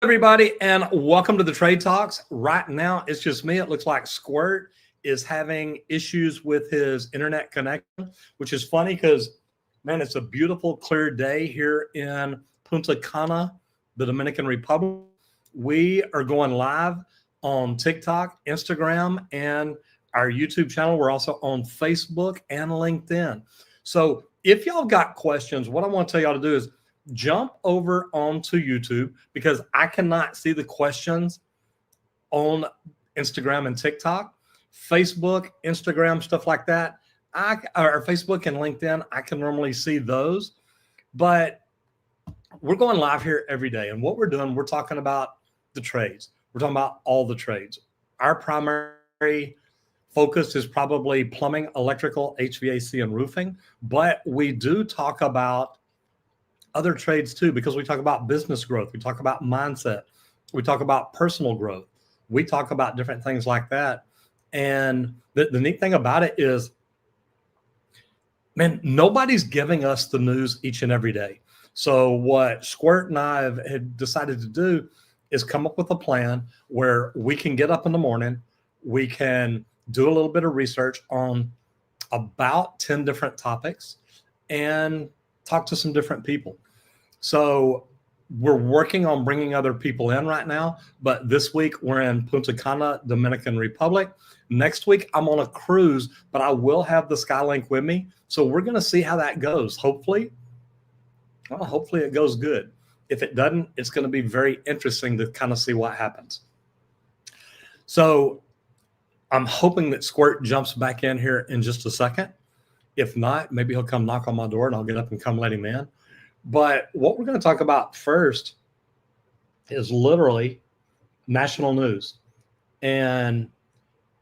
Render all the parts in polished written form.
Everybody, and welcome to the Trade Talks. Right now, it's just me. It looks like Squirt is having issues with his internet connection, which is funny because, man, it's a beautiful, clear day here in Punta Cana, the Dominican Republic. We are going live on TikTok, Instagram, and our YouTube channel. We're also on Facebook and LinkedIn. So if y'all got questions, what I want to tell y'all to do is jump over onto YouTube because I cannot see the questions on Instagram and TikTok. Facebook, Instagram, stuff like that. Or Facebook and LinkedIn, I can normally see those. But we're going live here every day. And what we're doing, we're talking about the trades. We're talking about all the trades. Our primary focus is probably plumbing, electrical, HVAC, and roofing. But we do talk about other trades too, because we talk about business growth, we talk about mindset, we talk about personal growth, we talk about different things like that. And the neat thing about it is, man, nobody's giving us the news each and every day. So what Squirt and I had decided to do is come up with a plan where we can get up in the morning, we can do a little bit of research on about 10 different topics and talk to some different people. So we're working on bringing other people in right now, but this week we're in Punta Cana, Dominican Republic. Next week I'm on a cruise, but I will have the Skylink with me. So we're going to see how that goes. Hopefully it goes good. If it doesn't, it's going to be very interesting to kind of see what happens. So I'm hoping that Squirt jumps back in here in just a second. If not, maybe he'll come knock on my door and I'll get up and come let him in. But what we're going to talk about first is literally national news. And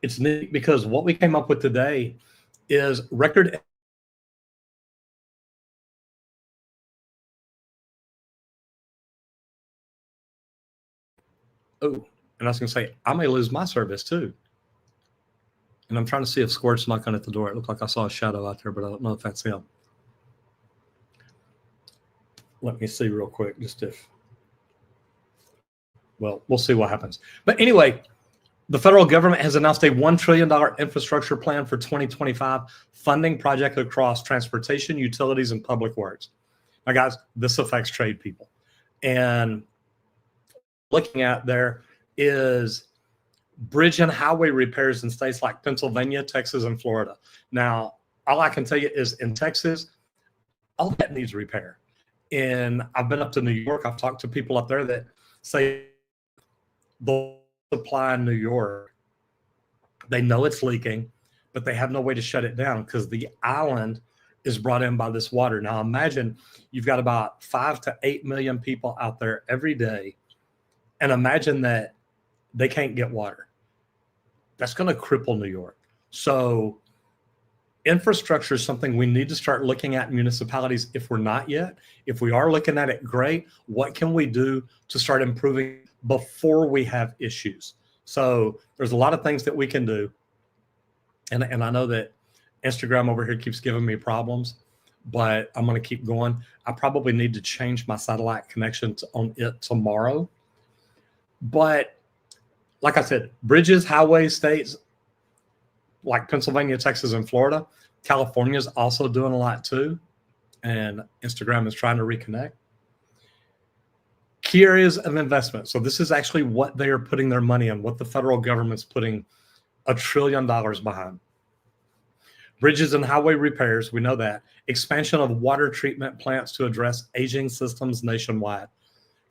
it's neat because what we came up with today is record. Oh, and I was going to say, I may lose my service too. And I'm trying to see if Squirt's knocking at the door. It looked like I saw a shadow out there, but I don't know if that's him. Let me see real quick, well, we'll see what happens. But anyway, the federal government has announced a $1 trillion infrastructure plan for 2025, funding projects across transportation, utilities, and public works. Now, guys, this affects trade people. And looking at there is bridge and highway repairs in states like Pennsylvania, Texas, and Florida. Now, all I can tell you is in Texas, all that needs repair. And I've been up to New York. I've talked to people up there that say the supply in New York, they know it's leaking, but they have no way to shut it down because the island is brought in by this water. Now imagine you've got about 5 to 8 million people out there every day. And imagine that they can't get water. That's going to cripple New York. So infrastructure is something we need to start looking at in municipalities if we're not yet. If we are looking at it, great. What can we do to start improving before we have issues? So there's a lot of things that we can do. And I know that Instagram over here keeps giving me problems, but I'm going to keep going. I probably need to change my satellite connection on it tomorrow. But like I said, bridges, highways, states like Pennsylvania, Texas, and Florida. California is also doing a lot too. And Instagram is trying to reconnect. Key areas of investment. So this is actually what they are putting their money on, what the federal government's putting $1 trillion behind. Bridges and highway repairs, we know that. Expansion of water treatment plants to address aging systems nationwide.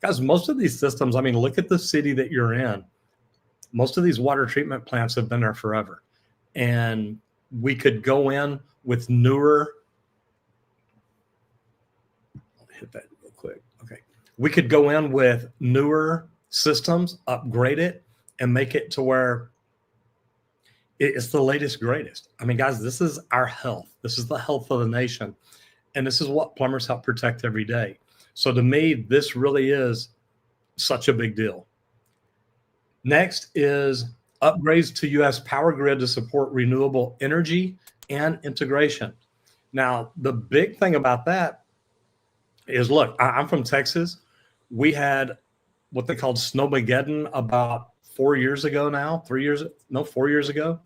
Guys, most of these systems, I mean, look at the city that you're in. Most of these water treatment plants have been there forever. And we could go in with newer, I'll hit that real quick. Okay. We could go in with newer systems, upgrade it, and make it to where it's the latest, greatest. I mean, guys, this is our health. This is the health of the nation. And this is what plumbers help protect every day. So to me, this really is such a big deal. Next is upgrades to U.S. power grid to support renewable energy and integration. Now, the big thing about that is, look, I'm from Texas. We had what they called Snowmageddon about 4 years ago now, 4 years ago.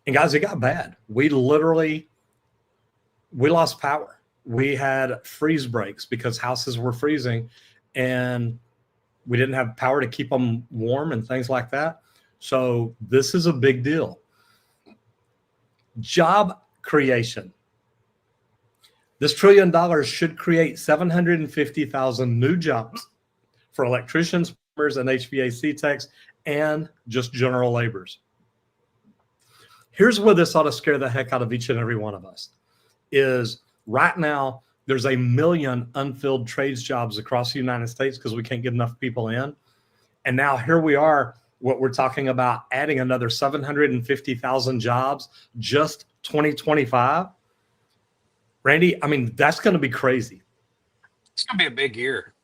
And guys, it got bad. We lost power. We had freeze breaks because houses were freezing and we didn't have power to keep them warm and things like that. So this is a big deal. Job creation. This $1 trillion should create 750,000 new jobs for electricians, plumbers, and HVAC techs, and just general laborers. Here's where this ought to scare the heck out of each and every one of us. Is right now there's 1 million unfilled trades jobs across the United States because we can't get enough people in. And now here we are, what we're talking about, adding another 750,000 jobs just 2025. Randy, I mean, that's going to be crazy. It's going to be a big year.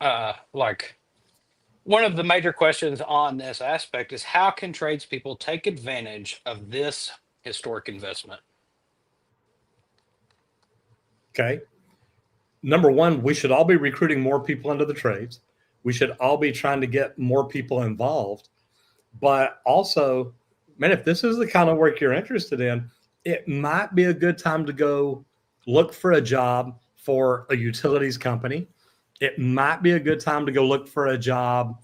One of the major questions on this aspect is how can tradespeople take advantage of this historic investment? Okay. Number one, we should all be recruiting more people into the trades. We should all be trying to get more people involved. But also, man, if this is the kind of work you're interested in, it might be a good time to go look for a job for a utilities company. It might be a good time to go look for a job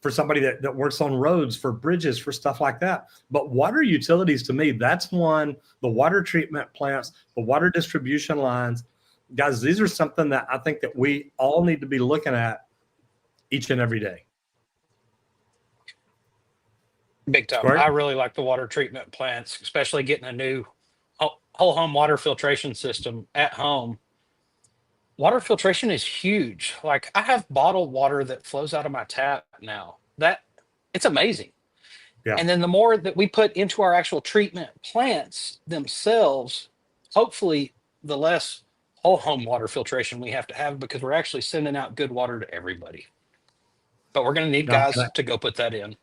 for somebody that works on roads, for bridges, for stuff like that. But water utilities, to me, that's one, the water treatment plants, the water distribution lines. Guys, these are something that I think that we all need to be looking at each and every day. Big time. I really like the water treatment plants, especially getting a new whole home water filtration system at home. Water filtration is huge. Like I have bottled water that flows out of my tap now. It's amazing. Yeah. And then the more that we put into our actual treatment plants themselves, hopefully the less whole home water filtration we have to have, because we're actually sending out good water to everybody. But we're going to need guys to go put that in.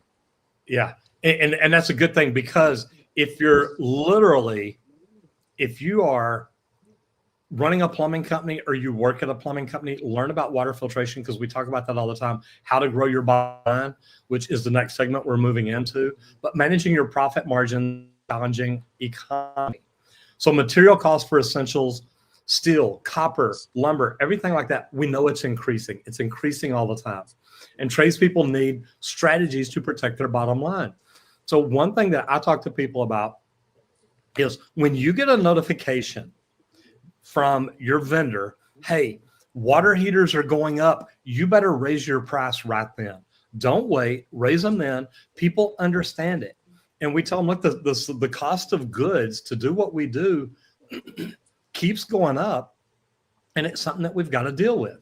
Yeah. And that's a good thing, because if you are running a plumbing company or you work at a plumbing company, learn about water filtration, because we talk about that all the time. How to grow your bottom line, which is the next segment we're moving into. But managing your profit margin, challenging economy. So material costs for essentials, steel, copper, lumber, everything like that, we know it's increasing. It's increasing all the time. And tradespeople need strategies to protect their bottom line. So one thing that I talk to people about is when you get a notification from your vendor, hey, water heaters are going up, you better raise your price right then. Don't wait, raise them then. People understand it. And we tell them, look, the cost of goods to do what we do keeps going up, and it's something that we've got to deal with.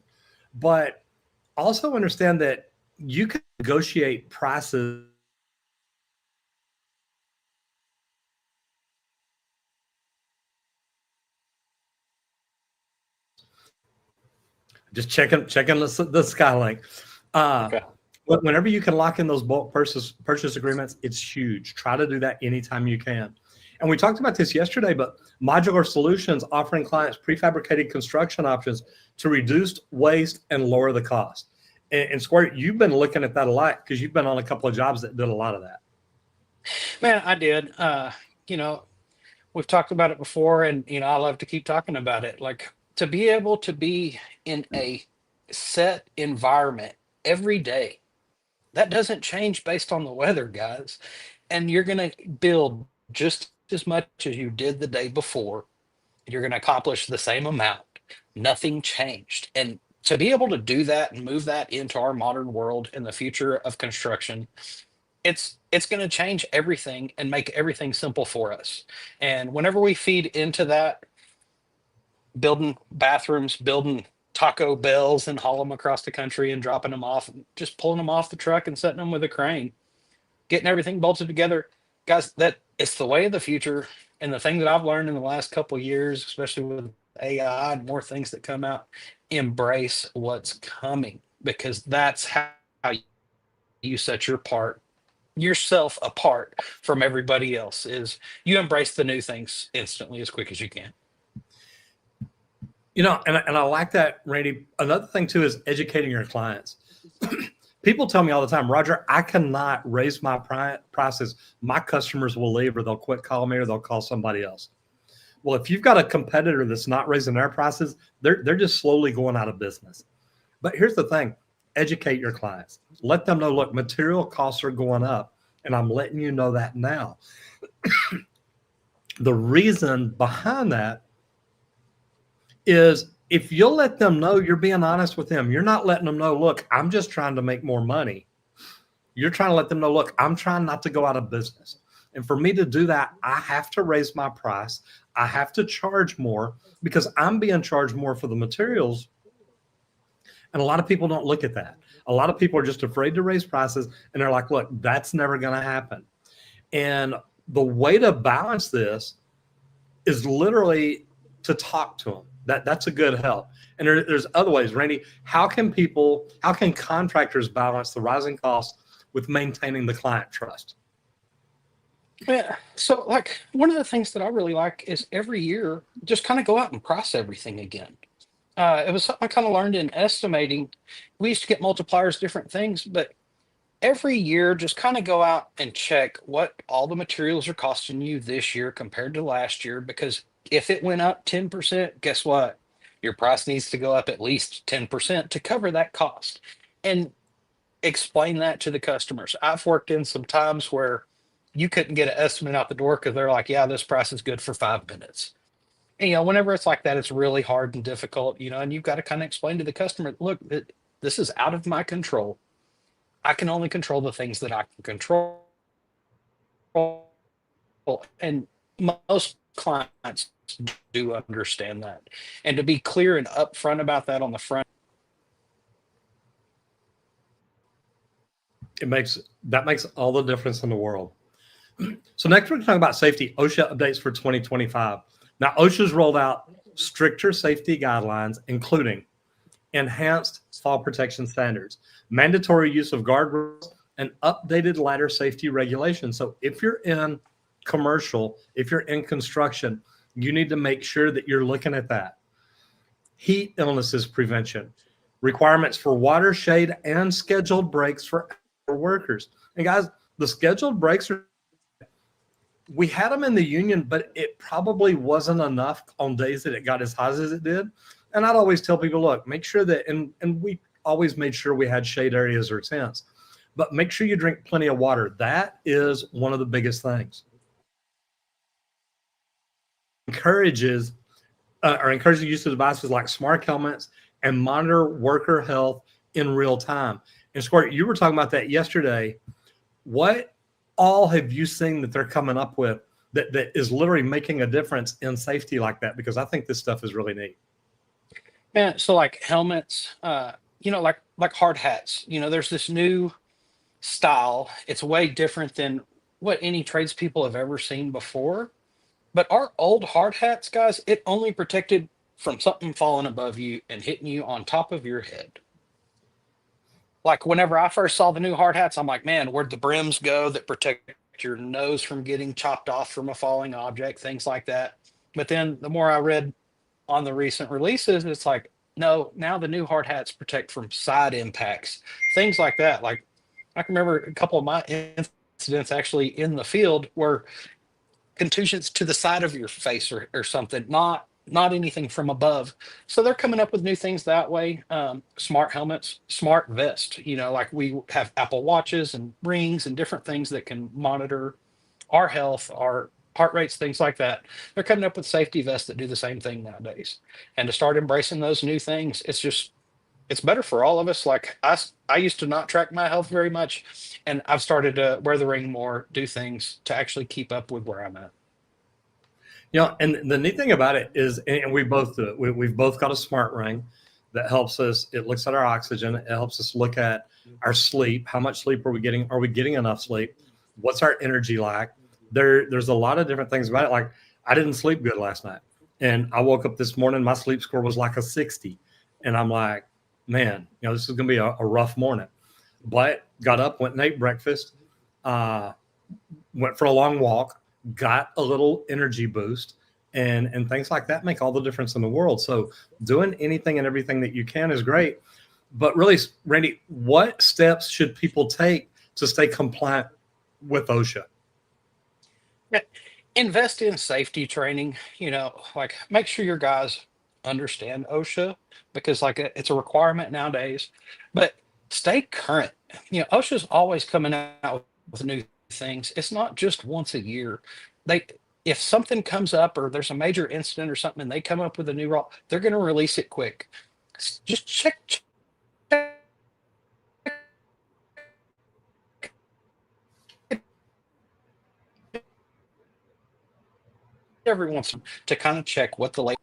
But also understand that you can negotiate prices. Just checking the Skylink. Okay. Whenever you can lock in those bulk purchase agreements, it's huge. Try to do that anytime you can. And we talked about this yesterday, but Modular Solutions offering clients prefabricated construction options to reduce waste and lower the cost. And Squirt, you've been looking at that a lot because you've been on a couple of jobs that did a lot of that. Man, I did. We've talked about it before, and I love to keep talking about it. Like, to be able to be in a set environment every day, that doesn't change based on the weather, guys. And you're going to build just as much as you did the day before. You're going to accomplish the same amount. Nothing changed. And to be able to do that and move that into our modern world in the future of construction, it's going to change everything and make everything simple for us. And whenever we feed into that, building bathrooms, building Taco Bells and haul them across the country and dropping them off, just pulling them off the truck and setting them with a crane, getting everything bolted together, guys, that it's the way of the future. And the thing that I've learned in the last couple of years, especially with AI and more things that come out, embrace what's coming, because that's how you set yourself apart from everybody else. Is you embrace the new things instantly as quick as you can. And I like that, Randy. Another thing too is educating your clients. People tell me all the time, Roger, I cannot raise my prices. My customers will leave, or they'll quit calling me, or they'll call somebody else. Well, if you've got a competitor that's not raising their prices, they're just slowly going out of business. But here's the thing, educate your clients. Let them know, look, material costs are going up, and I'm letting you know that now. The reason behind that is if you'll let them know, you're being honest with them. You're not letting them know, look, I'm just trying to make more money. You're trying to let them know, look, I'm trying not to go out of business. And for me to do that, I have to raise my price. I have to charge more because I'm being charged more for the materials. And a lot of people don't look at that. A lot of people are just afraid to raise prices, and they're like, look, that's never going to happen. And the way to balance this is literally to talk to them. That's a good help. And there's other ways. Randy, how can contractors balance the rising costs with maintaining the client trust? Yeah. So, like, one of the things that I really like is every year just kind of go out and price everything again. It was something I kind of learned in estimating. We used to get multipliers, different things, but every year just kind of go out and check what all the materials are costing you this year compared to last year. Because if it went up 10%, guess what? Your price needs to go up at least 10% to cover that cost. And explain that to the customers. I've worked in some times where you couldn't get an estimate out the door because they're like, yeah, this price is good for 5 minutes. And, whenever it's like that, it's really hard and difficult, and you've got to kind of explain to the customer, look, this is out of my control. I can only control the things that I can control. And most clients do understand that. And to be clear and upfront about that on the front. That makes all the difference in the world. So next we're talking about safety, OSHA updates for 2025. Now, OSHA's rolled out stricter safety guidelines, including enhanced fall protection standards, mandatory use of guardrails, and updated ladder safety regulations. So if you're in commercial, if you're in construction, you need to make sure that you're looking at that. Heat illnesses prevention, requirements for water, shade, and scheduled breaks for workers. And guys, the scheduled breaks we had them in the union, but it probably wasn't enough on days that it got as hot as it did. And I'd always tell people, look, make sure that, and we always made sure we had shade areas or tents, but make sure you drink plenty of water. That is one of the biggest things. Encourages the use of devices like smart helmets and monitor worker health in real time. And Squirt, you were talking about that yesterday. What all have you seen that they're coming up with that is literally making a difference in safety like that? Because I think this stuff is really neat. Yeah, so like helmets, like hard hats. There's this new style. It's way different than what any tradespeople have ever seen before. But our old hard hats, guys, it only protected from something falling above you and hitting you on top of your head. Like whenever I first saw the new hard hats, I'm like, man, where'd the brims go that protect your nose from getting chopped off from a falling object, things like that. But then the more I read on the recent releases, it's like, no, now the new hard hats protect from side impacts, things like that. Like I can remember a couple of my incidents actually in the field were contusions to the side of your face or something, not anything from above. So they're coming up with new things that way. Smart helmets, smart vest, like we have Apple watches and rings and different things that can monitor our health, our heart rates, things like that. They're coming up with safety vests that do the same thing nowadays. And to start embracing those new things, it's better for all of us. Like I used to not track my health very much, and I've started to wear the ring more, do things to actually keep up with where I'm at. And the neat thing about it is, and we both do it, we've both got a smart ring that helps us. It looks at our oxygen. It helps us look at our sleep. How much sleep are we getting? Are we getting enough sleep? What's our energy like? There's a lot of different things about it. Like I didn't sleep good last night, and I woke up this morning, my sleep score was like a 60. And I'm like, man, this is going to be a rough morning. But got up, went and ate breakfast, went for a long walk, got a little energy boost, and things like that make all the difference in the world. So doing anything and everything that you can is great. But really, Randy, what steps should people take to stay compliant with OSHA? Yeah, invest in safety training, like make sure your guys understand OSHA because it's a requirement nowadays. But stay current. OSHA's always coming out with new things. It's not just once a year. They If something comes up or there's a major incident or something and they come up with a new law, they're going to release it quick. Just check every once to kind of check what the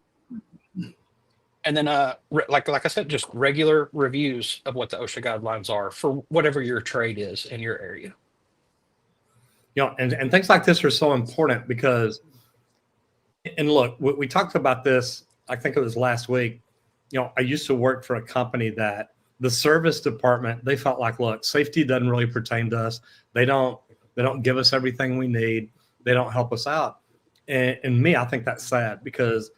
and then like I said, just regular reviews of what the OSHA guidelines are for whatever your trade is in your area. And things like this are so important because, and look, we talked about this, I think it was last week. I used to work for a company that the service department, they felt like, look, safety doesn't really pertain to us. They don't give us everything we need. They don't help us out. And me, I think that's sad because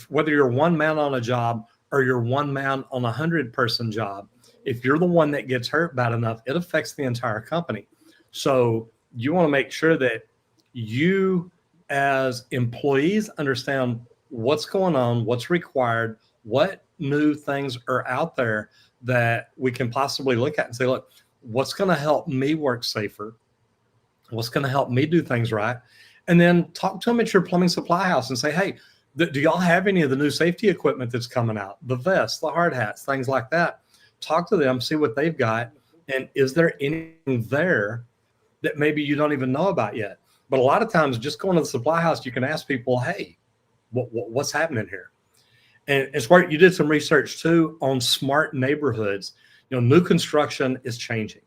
whether you're one man on a job or you're one man on 100-person job, if you're the one that gets hurt bad enough, it affects the entire company. So you want to make sure that you as employees understand what's going on, what's required, what new things are out there that we can possibly look at and say, look, what's going to help me work safer? What's going to help me do things right? And then talk to them at your plumbing supply house and say, hey, do y'all have any of the new safety equipment that's coming out? The vests, the hard hats, things like that. Talk to them, see what they've got. And is there anything there that maybe you don't even know about yet? But a lot of times just going to the supply house, you can ask people, hey, what's happening here? And it's where you did some research too on smart neighborhoods. New construction is changing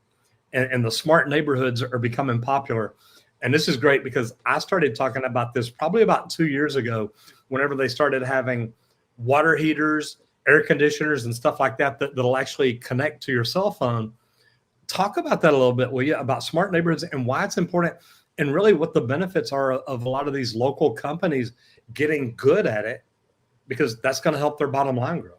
and the smart neighborhoods are becoming popular. And this is great because I started talking about this probably about 2 years ago, whenever they started having water heaters, air conditioners, and stuff like that that'll actually connect to your cell phone. Talk about that a little bit, will you, about smart neighborhoods and why it's important and really what the benefits are of a lot of these local companies getting good at it, because that's going to help their bottom line grow.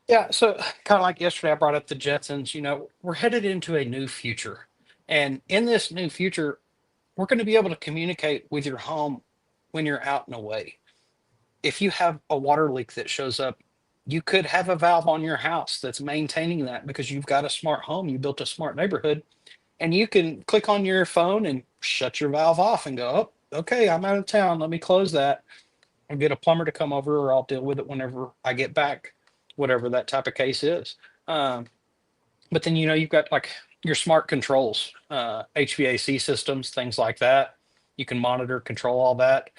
Yeah, so kind of like yesterday, I brought up the Jetsons. We're headed into a new future. And in this new future, we're going to be able to communicate with your home when you're out and away. If you have a water leak that shows up, you could have a valve on your house that's maintaining that because you've got a smart home, you built a smart neighborhood, and you can click on your phone and shut your valve off and go, oh, okay, I'm out of town. Let me close that and get a plumber to come over, or I'll deal with it whenever I get back, whatever that type of case is. But then, you've got like your smart controls, HVAC systems, things like that. You can monitor, control all that.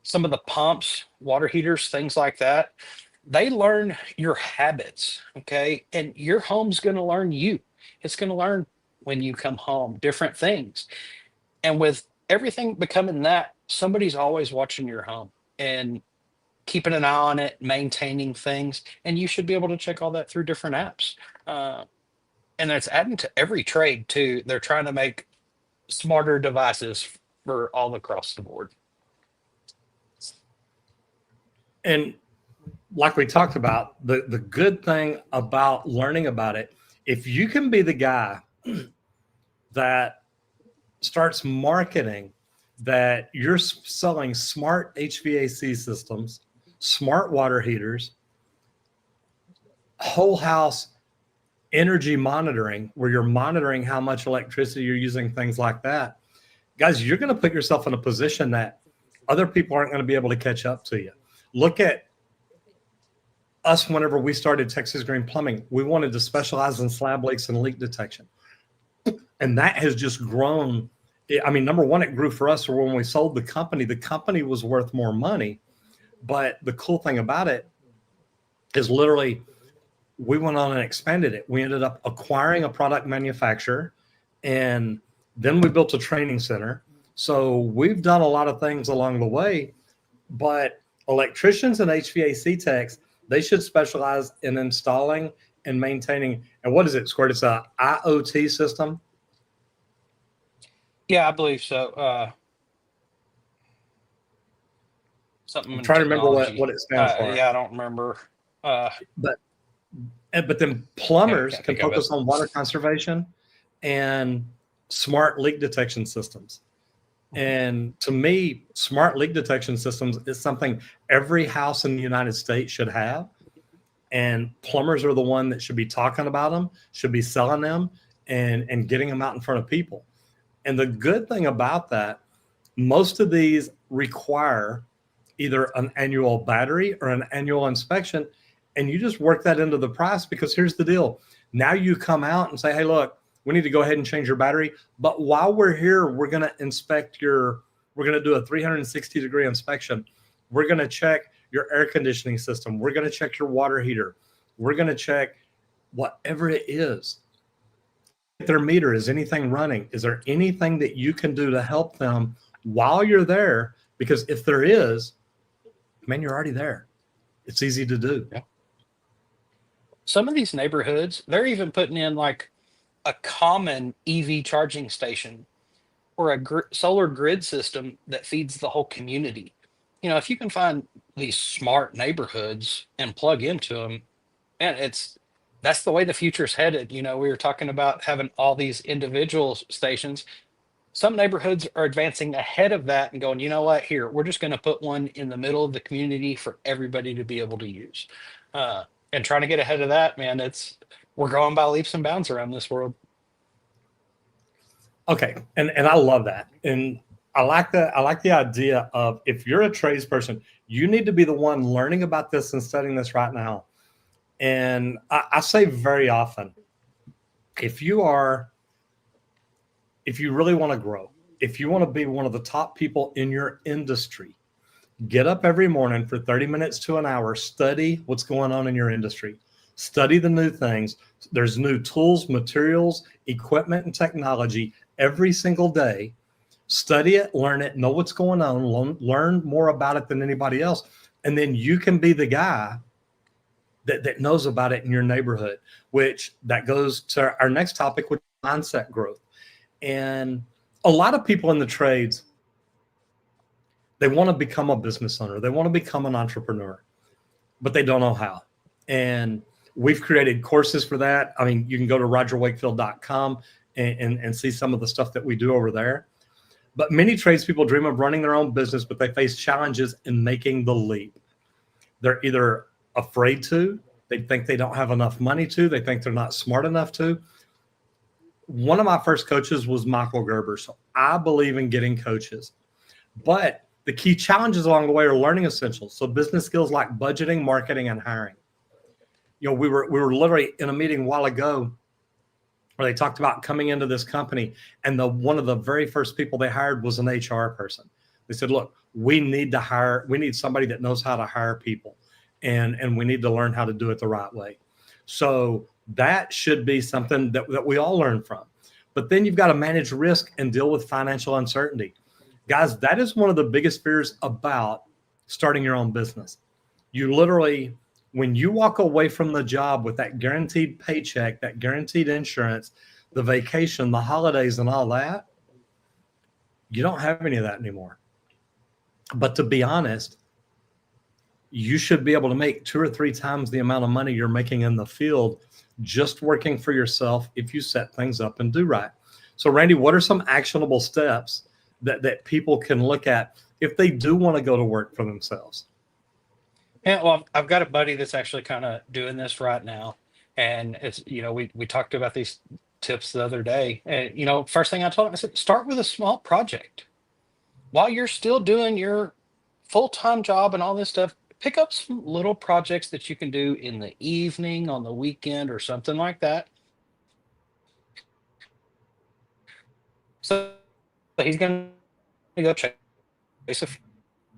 Some of the pumps, water heaters, things like that. They learn your habits, okay? And your home's going to learn you. It's going to learn when you come home, different things. And with everything becoming that, somebody's always watching your home and keeping an eye on it, maintaining things. And you should be able to check all that through different apps. And it's adding to every trade too. They're trying to make smarter devices for all across the board. And like we talked about, the good thing about learning about it, if you can be the guy that starts marketing that you're selling smart HVAC systems, smart water heaters, whole house energy monitoring, where you're monitoring how much electricity you're using, things like that, guys, you're going to put yourself in a position that other people aren't going to be able to catch up to you. Look at us whenever we started Texas Green Plumbing. We wanted to specialize in slab leaks and leak detection. And that has just grown. I mean, number one, it grew for us. Or when we sold the company was worth more money. But the cool thing about it is literally we went on and expanded it. We ended up acquiring a product manufacturer, and then we built a training center. So we've done a lot of things along the way, but electricians and HVAC techs, they should specialize in installing and maintaining. And what is it, Squirt? It's a IoT system. Yeah, I believe so. Something I'm in trying to remember technology. what it stands for. Yeah, I don't remember. But But then Yeah, I plumbers can't can think of it. focus on water conservation and smart leak detection systems. And to me, smart leak detection systems is something every house in the United States should have. And plumbers are the one that should be talking about them, should be selling them, and getting them out in front of people. And the good thing about that, most of these require either an annual battery or an annual inspection. And you just work that into the price, because here's the deal. Now you come out and say, hey, look, we need to go ahead and change your battery. But while we're here, we're going to we're going to do a 360-degree inspection. We're going to check your air conditioning system. We're going to check your water heater. We're going to check whatever it is. Their meter, is anything running? Is there anything that you can do to help them while you're there? Because if there is, man, you're already there. It's easy to do. Yeah. Some of these neighborhoods, they're even putting in like a common EV charging station or a solar grid system that feeds the whole community. If you can find these smart neighborhoods and plug into them, and that's the way the future's headed. We were talking about having all these individual stations. Some neighborhoods are advancing ahead of that and going, you know what, here, we're just going to put one in the middle of the community for everybody to be able to use. And trying to get ahead of that, man, we're going by leaps and bounds around this world. Okay. And I love that. And I like that. I like the idea of, if you're a tradesperson, you need to be the one learning about this and studying this right now. And I say very often, if you really want to grow, if you want to be one of the top people in your industry, get up every morning for 30 minutes to an hour, study what's going on in your industry, study the new things. There's new tools, materials, equipment, and technology every single day. Study it, learn it, know what's going on, learn more about it than anybody else. And then you can be the guy that knows about it in your neighborhood, which that goes to our next topic, which is mindset growth. And a lot of people in the trades, they want to become a business owner. They want to become an entrepreneur, but they don't know how. And we've created courses for that. I mean, you can go to rogerwakefield.com and see some of the stuff that we do over there. But many tradespeople dream of running their own business, but they face challenges in making the leap. They're either afraid to, they think they don't have enough money to, they think they're not smart enough to. One of my first coaches was Michael Gerber. So I believe in getting coaches. But the key challenges along the way are learning essentials. So business skills like budgeting, marketing, and hiring. We were literally in a meeting a while ago where they talked about coming into this company, and one of the very first people they hired was an HR person. They said, look, we need somebody that knows how to hire people, and we need to learn how to do it the right way. So that should be something that we all learn from. But then you've got to manage risk and deal with financial uncertainty. Guys, that is one of the biggest fears about starting your own business. You literally, when you walk away from the job with that guaranteed paycheck, that guaranteed insurance, the vacation, the holidays, and all that, you don't have any of that anymore. But to be honest, you should be able to make 2 or 3 times the amount of money you're making in the field just working for yourself if you set things up and do right. So, Randy, what are some actionable steps that people can look at if they do want to go to work for themselves? Yeah, well, I've got a buddy that's actually kind of doing this right now. And it's, we talked about these tips the other day. And, first thing I told him, I said, start with a small project. While you're still doing your full-time job and all this stuff, pick up some little projects that you can do in the evening, on the weekend, or something like that. So he's going to go chase a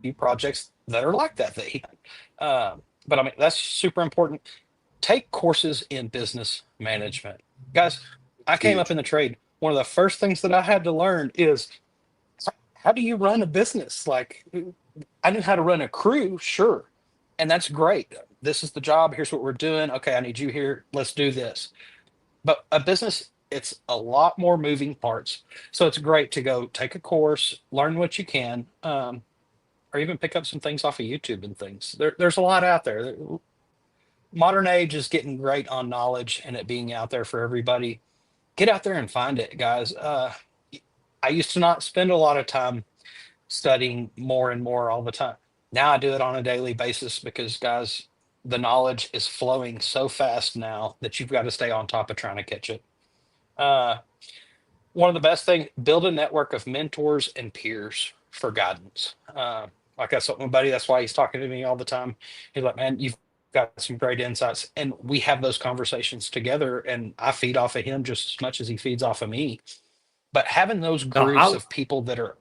few projects that are like that he but I mean, that's super important. Take courses in business management. Guys, I came up Huge. in the trade. One of the first things that I had to learn is, how do you run a business? Like, I knew how to run a crew, sure. And that's great. This is the job. Here's what we're doing. Okay, I need you here. Let's do this. But a business, it's a lot more moving parts. So it's great to go take a course, learn what you can, or even pick up some things off of YouTube and things. There's a lot out there. modern age is getting great on knowledge and it being out there for everybody. Get out there and find it, guys. I used to not spend a lot of time studying more and more all the time. Now I do it on a daily basis because, guys, the knowledge is flowing so fast now that you've got to stay on top of trying to catch it. Uh, One of the best things, build a network of mentors and peers for guidance. Like I told my buddy, that's why he's talking to me all the time. He's like, man, you've got some great insights. And we have those conversations together, and I feed off of him just as much as he feeds off of me. But having those Now, groups of people that are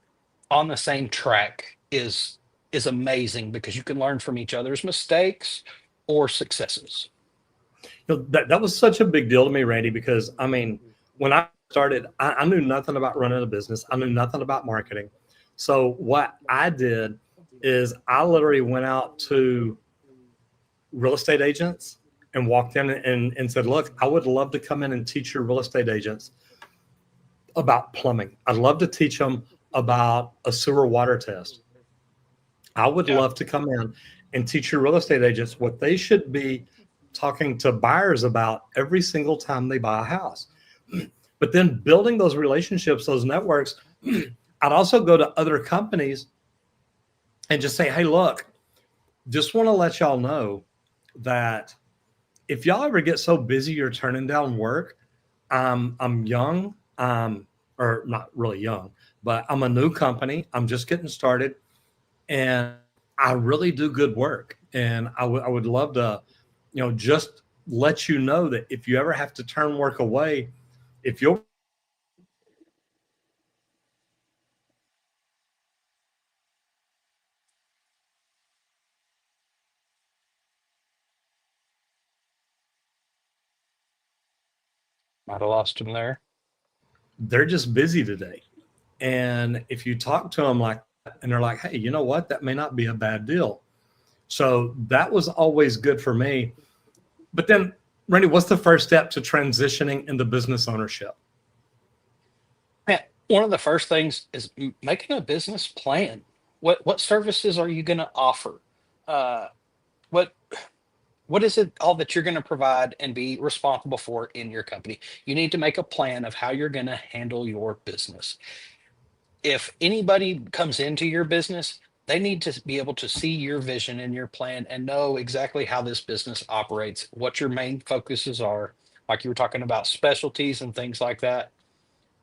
on the same track is amazing because you can learn from each other's mistakes or successes. that was such a big deal to me, Randy, because I mean, when I started, I knew nothing about running a business. I knew nothing about marketing. So what I did is I literally went out to real estate agents and walked in and said, look, I would love to come in and teach your real estate agents about plumbing. I'd love to teach them about a sewer water test. I would Yeah. love to come in and teach your real estate agents what they should be talking to buyers about every single time they buy a house. But then building those relationships, those networks, I'd also go to other companies and just say, hey, look, just want to let y'all know that if y'all ever get so busy you're turning down work, I'm young, or not really young, but I'm a new company. I'm just getting started, and I really do good work. And I would love to, just let you know that if you ever have to turn work away, if you'll Might have lost him there. they're just busy today. And if you talk to them like that, and they're like, hey, you know what? That may not be a bad deal. So that was always good for me. But then, Randy, what's the first step to transitioning into business ownership? Man, one of the first things is making a business plan. What services are you going to offer? Uh, what what is it all that you're going to provide and be responsible for in your company? You need to make a plan of how you're going to handle your business. If anybody comes into your business, they need to be able to see your vision and your plan and know exactly how this business operates, what your main focuses are. Like you were talking about specialties and things like that.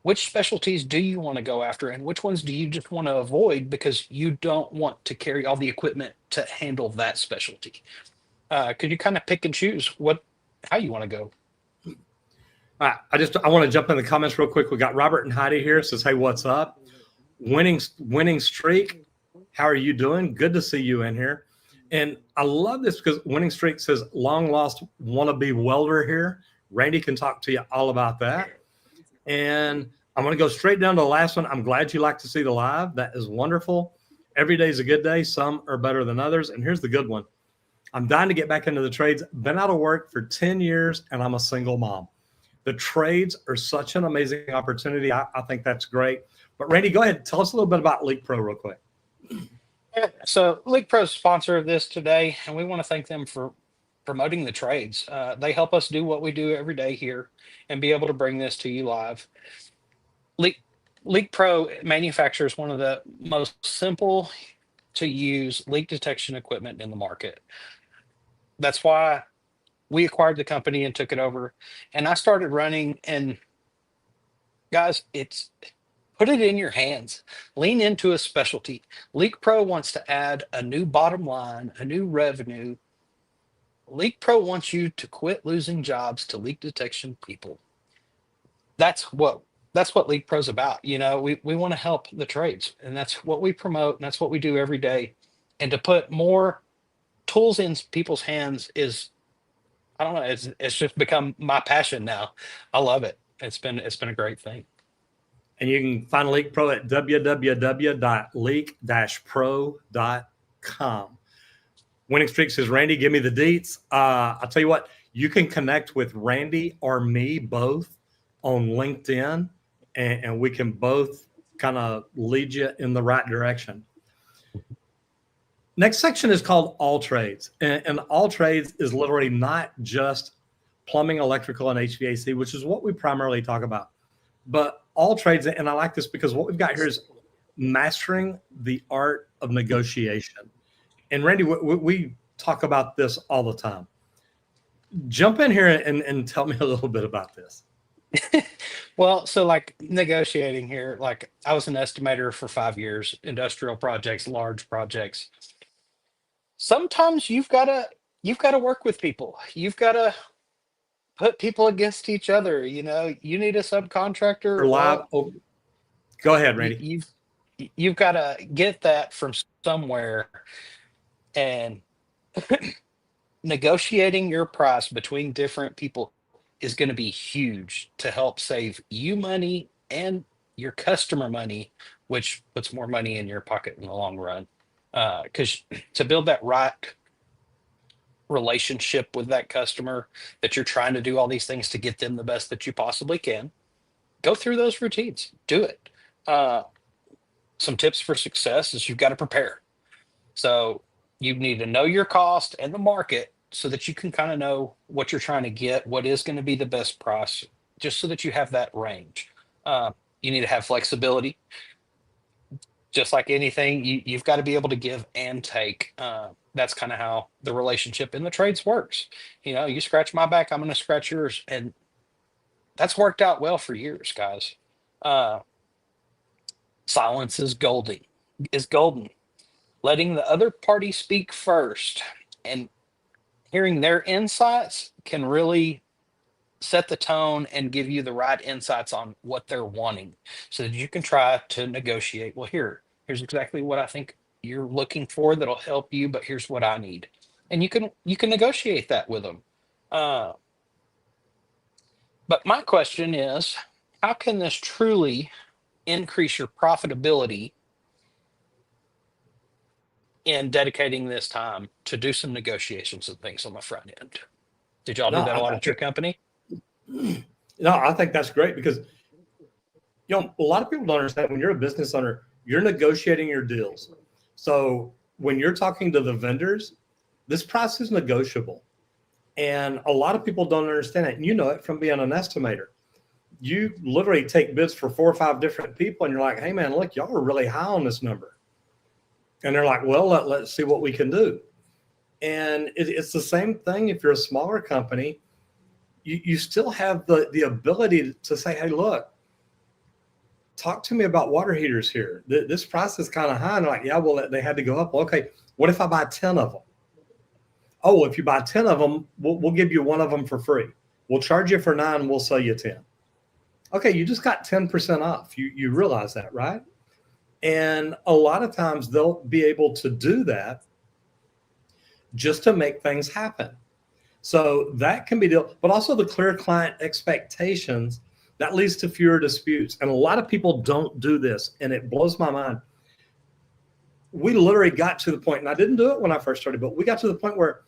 Which specialties do you want to go after, and which ones do you just want to avoid because you don't want to carry all the equipment to handle that specialty? Could you kind of pick and choose how you want to go? I want to jump in the comments real quick. We got Robert and Heidi here. Says, hey, what's up? Winning streak. How are you doing? Good to see you in here. And I love this because winning streak says long lost wannabe welder here. Randy can talk to you all about that. And I'm going to go straight down to the last one. I'm glad you like to see the live. That is wonderful. Every day is a good day. Some are better than others. And here's the good one. I'm dying to get back into the trades. Been out of work for 10 years and I'm a single mom. The trades are such an amazing opportunity. I think that's great. But Randy, go ahead. Tell us a little bit about Leak Pro real quick. Yeah, so League Pro is sponsor of this today, and we want to thank them for promoting the trades. They help us do what we do every day here and be able to bring this to you live. League, League Pro manufactures one of the most simple to use leak detection equipment in the market. That's why we acquired the company and took it over. And I started running, and guys, it's put it in your hands. Lean into a specialty. Leak Pro wants to add a new bottom line, a new revenue. Leak Pro wants you to quit losing jobs to leak detection people. That's what that's what Leak Pro's about. We want to help the trades, and that's what we promote, and that's what we do every day. And to put more tools in people's hands is, I don't know, it's just become my passion now. I love it. It's been a great thing. And you can find Leak Pro at www.leak-pro.com. Winning Streak says, Randy, give me the deets. I'll tell you what, you can connect with Randy or me both on LinkedIn, and we can both kind of lead you in the right direction. Next section is called all trades. And all trades is literally not just plumbing, electrical, and HVAC, which is what we primarily talk about. But all trades, and I like this because what we've got here is mastering the art of negotiation. And Randy, we talk about this all the time. Jump in here and tell me a little bit about this. Well, so like negotiating here, like I was an estimator for 5 years, industrial projects, large projects. Sometimes you've got to work with people. You've got to put people against each other. You need a subcontractor. We're live. Well, Oh, go ahead, you, Randy. you've you've got to get that from somewhere, and negotiating your price between different people is going to be huge to help save you money and your customer money, which puts more money in your pocket in the long run. Because to build that right relationship with that customer, that you're trying to do all these things to get them the best that you possibly can, go through those routines, do it. Uh, some tips for success is you've got to prepare. So you need to know your cost and the market so that you can kind of know what you're trying to get, what is going to be the best price, just so that you have that range. You need to have flexibility. Just like anything, you've got to be able to give and take. That's kind of how the relationship in the trades works. You scratch my back, I'm going to scratch yours. And that's worked out well for years, guys. Uh, Silence is golden. Letting the other party speak first and hearing their insights can really set the tone and give you the right insights on what they're wanting so that you can try to negotiate. Well, here's exactly what I think you're looking for that'll help you, but here's what I need. And you can negotiate that with them. Uh, but my question is, how can this truly increase your profitability in dedicating this time to do some negotiations and things on the front end? Did y'all No, do that a lot I at your think company? no, I think that's great because a lot of people don't understand when you're a business owner, you're negotiating your deals. So when you're talking to the vendors, this price is negotiable. And a lot of people don't understand it. And you know it from being an estimator. You literally take bids for 4 or 5 different people and you're like, hey man, look, y'all are really high on this number. And they're like, well, let's see what we can do. And it's the same thing if you're a smaller company. You still have the ability to say, hey, look, talk to me about water heaters here. This price is kind of high. And they're like, yeah, well, they had to go up. Well, okay, what if I buy 10 of them? Oh, if you buy 10 of them, we'll give you one of them for free. We'll charge you for 9, we'll sell you 10. Okay, you just got 10% off. You realize that, right? And a lot of times they'll be able to do that just to make things happen. So that can be dealt, but also the clear client expectations that leads to fewer disputes. And a lot of people don't do this, and it blows my mind. We literally got to the point, and I didn't do it when I first started, but we got to the point where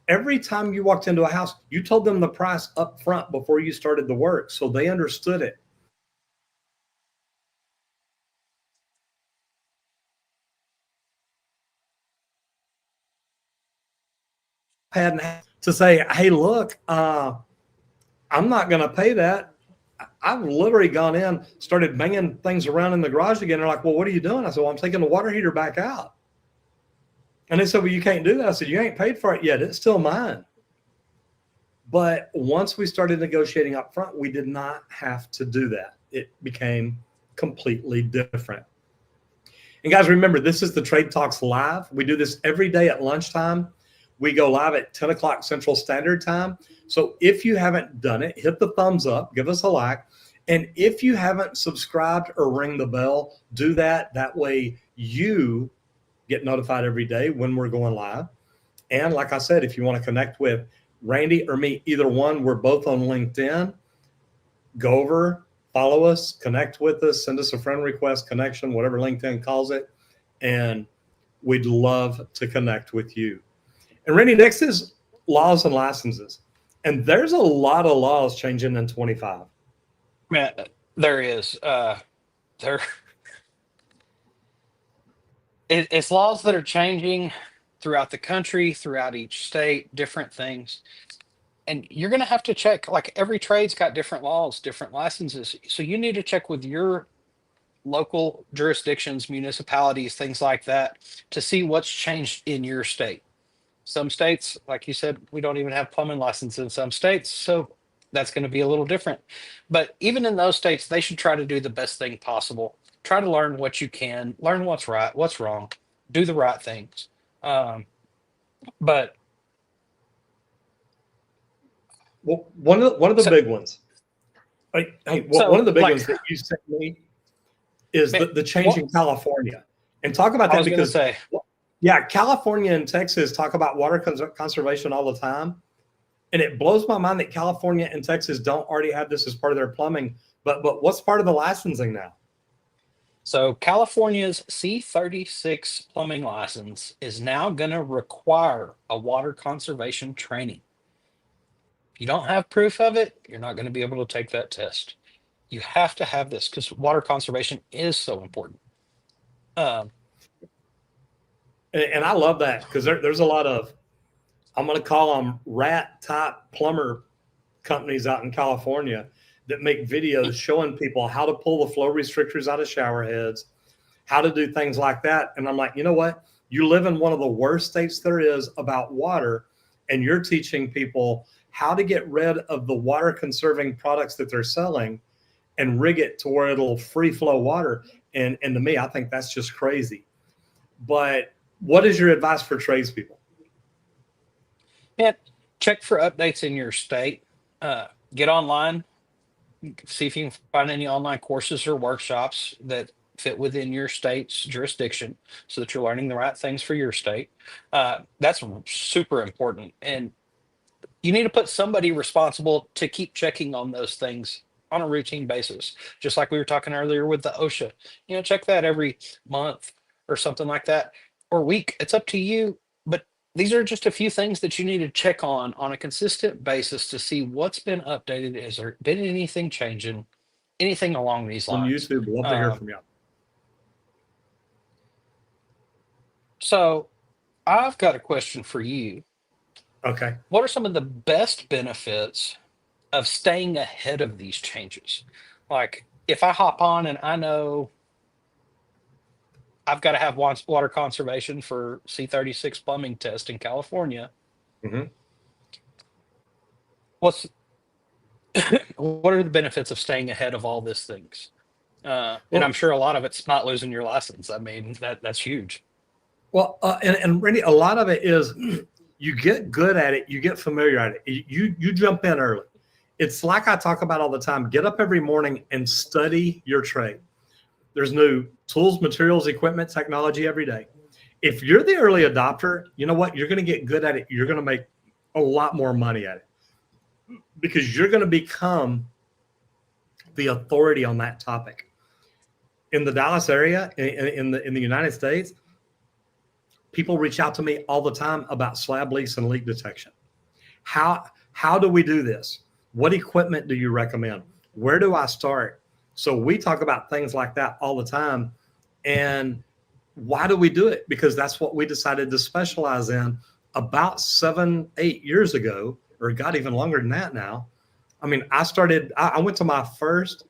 every time you walked into a house, you told them the price up front before you started the work, so they understood it. To say, hey, look, I'm not going to pay that. I've literally gone in, started banging things around in the garage again. They're like, well, what are you doing? I said, well, I'm taking the water heater back out. And they said, well, you can't do that. I said, you ain't paid for it yet. It's still mine. But once we started negotiating up front, we did not have to do that. It became completely different. And guys, remember, this is the Trade Talks Live. We do this every day at lunchtime. We go live at 10 o'clock Central Standard Time. So if you haven't done it, hit the thumbs up, give us a like. And if you haven't subscribed or ring the bell, do that. That way you get notified every day when we're going live. And like I said, if you want to connect with Randy or me, either one, we're both on LinkedIn. Go over, follow us, connect with us, send us a friend request, connection, whatever LinkedIn calls it. And we'd love to connect with you. And Randy, next is laws and licenses. And there's a lot of laws changing in 25. Man, there is. There It's laws that are changing throughout the country, throughout each state, different things. And you're going to have to check, like every trade's got different laws, different licenses. So you need to check with your local jurisdictions, municipalities, things like that to see what's changed in your state. Some states, like you said, we don't even have plumbing license in some states. So that's going to be a little different. But even in those states, they should try to do the best thing possible. Try to learn what you can, learn what's right, what's wrong, do the right things. Um, but Well, one of the so, big ones. One of so the big like, ones that you sent me is man, the change what in California, and talk about I that was going to because say, yeah, California and Texas talk about water conservation all the time, and it blows my mind that California and Texas don't already have this as part of their plumbing. But what's part of the licensing now? so California's C36 plumbing license is now going to require a water conservation training. If you don't have proof of it, you're not going to be able to take that test. You have to have this because water conservation is so important. Um, And I love that because there's a lot of, I'm going to call them rat type plumber companies out in California that make videos showing people how to pull the flow restrictors out of shower heads, how to do things like that. And I'm like, you know what? You live in one of the worst states there is about water, and you're teaching people how to get rid of the water conserving products that they're selling and rig it to where it'll free flow water. And to me, I think that's just crazy. But what is your advice for tradespeople? and check for updates in your state. Get online, see if you can find any online courses or workshops that fit within your state's jurisdiction so that you're learning the right things for your state. That's super important. And you need to put somebody responsible to keep checking on those things on a routine basis. Just like we were talking earlier with the OSHA, check that every month or something like that, or week. It's up to you. But these are just a few things that you need to check on a consistent basis to see what's been updated. Has there been anything changing, anything along these On lines? YouTube, love to hear Um, from you. so I've got a question for you. Okay. What are some of the best benefits of staying ahead of these changes? Like if I hop on and I know I've got to have water conservation for C36 plumbing test in California, Mhm. what's what are the benefits of staying ahead of all these things? And I'm Well, sure a lot of it's not losing your license. I mean, that's huge. and Randy, a lot of it is you get good at it, you get familiar at it. You jump in early. It's like I talk about all the time. Get up every morning and study your trade. There's new tools, materials, equipment, technology every day. If you're the early adopter, you know what? You're going to get good at it. You're going to make a lot more money at it because you're going to become the authority on that topic. In the Dallas area, in the United States, people reach out to me all the time about slab leaks and leak detection. How do we do this? What equipment do you recommend? Where do I start? So we talk about things like that all the time. And why do we do it? Because that's what we decided to specialize in about 7, 8 years ago, or got even longer than that now. I mean, I went to my first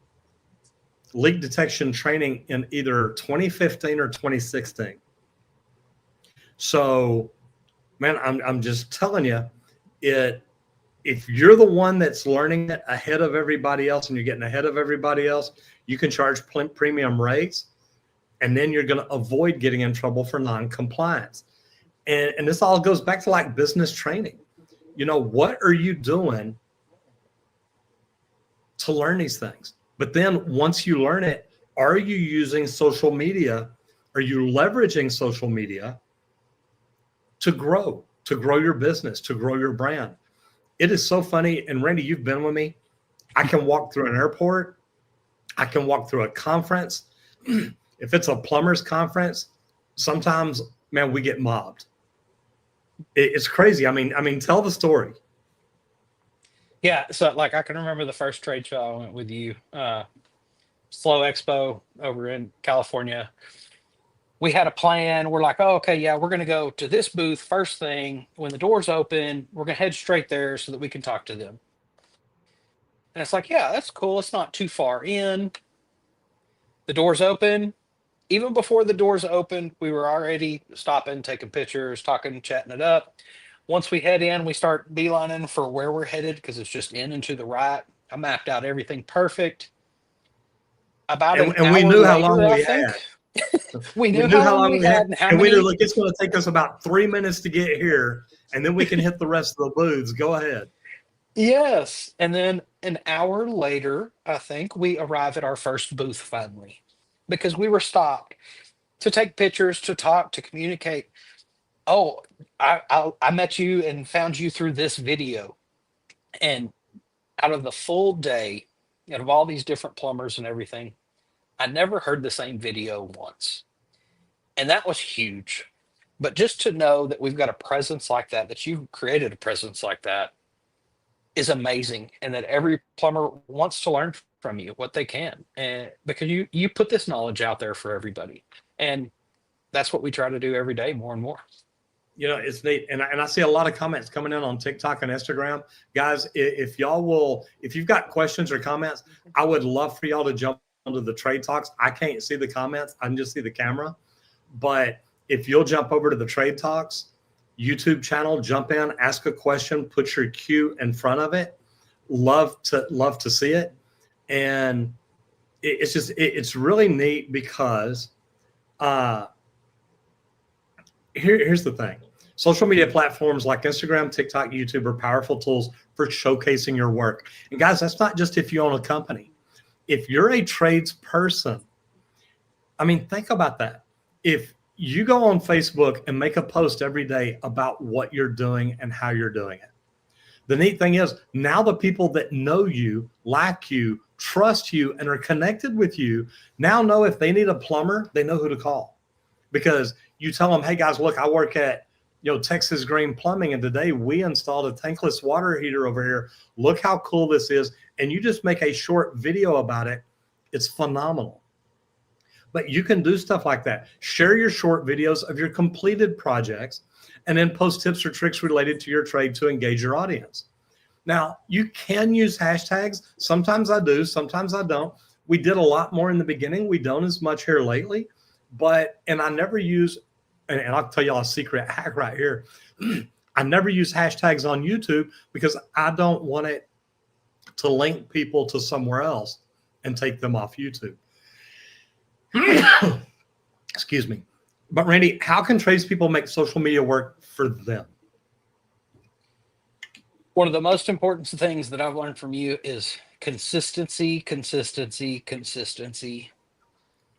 leak detection training in either 2015 or 2016. So, man, I'm just telling you, it if you're the one that's learning it ahead of everybody else and you're getting ahead of everybody else, you can charge premium rates, and then you're going to avoid getting in trouble for non-compliance. And this all goes back to like business training. What are you doing to learn these things? But then once you learn it, are you using social media? Are you leveraging social media to grow your business, to grow your brand? It is so funny. And Randy, you've been with me. I can walk through an airport. I can walk through a conference. If it's a plumber's conference, sometimes, man, we get mobbed. It's crazy. I mean, tell the story. Yeah, so like I can remember the first trade show I went with you, Slow Expo over in California. we had a plan. We're like, oh, okay, yeah, we're going to go to this booth first thing. When the doors open, we're going to head straight there so that we can talk to them. And it's like, yeah, that's cool. It's not too far in. The doors open. Even before the doors opened, we were already stopping, taking pictures, talking, chatting it up. Once we head in, we start beelining for where we're headed because it's just in and to the right. I mapped out everything perfect. About an And we hour knew how long later, I we think had. we We knew knew how how long long we we had, had and how and we knew, many. look, it's going to take us about 3 minutes to get here, and then we can hit the rest of the booths. Go ahead. Yes. And then an hour later, I think we arrive at our first booth finally because we were stopped to take pictures, to talk, to communicate. Oh, I met you and found you through this video. And out of the full day, out of all these different plumbers and everything, I never heard the same video once. And that was huge. But just to know that we've got a presence like that, that you've created a presence like that is amazing. And that every plumber wants to learn from you what they can. And because you put this knowledge out there for everybody. And that's what we try to do every day more and more. It's neat. And I see a lot of comments coming in on TikTok and Instagram. Guys, if y'all will, if you've got questions or comments, I would love for y'all to jump onto the Trade Talks. I can't see the comments. I can just see the camera. But if you'll jump over to the Trade Talks YouTube channel, jump in, ask a question, put your cue in front of it. Love to see it. And it's really neat because here's the thing. Social media platforms like Instagram, TikTok, YouTube are powerful tools for showcasing your work. And guys, that's not just if you own a company. If you're a tradesperson, I mean, think about that. If you go on Facebook and make a post every day about what you're doing and how you're doing it, the neat thing is now the people that know you, like you, trust you, and are connected with you now know if they need a plumber, they know who to call. Because you tell them, hey guys, look, I work at Texas Green Plumbing, and today we installed a tankless water heater over here. Look how cool this is. And you just make a short video about it. It's phenomenal. But you can do stuff like that. Share your short videos of your completed projects and then post tips or tricks related to your trade to engage your audience. Now, you can use hashtags. Sometimes I do, sometimes I don't. We did a lot more in the beginning. We don't as much here lately. And I never use, and I'll tell y'all a secret hack right here. I never use hashtags on YouTube because I don't want it to link people to somewhere else and take them off YouTube. Excuse me. But Randy, how can tradespeople make social media work for them? One of the most important things that I've learned from you is consistency, consistency, consistency.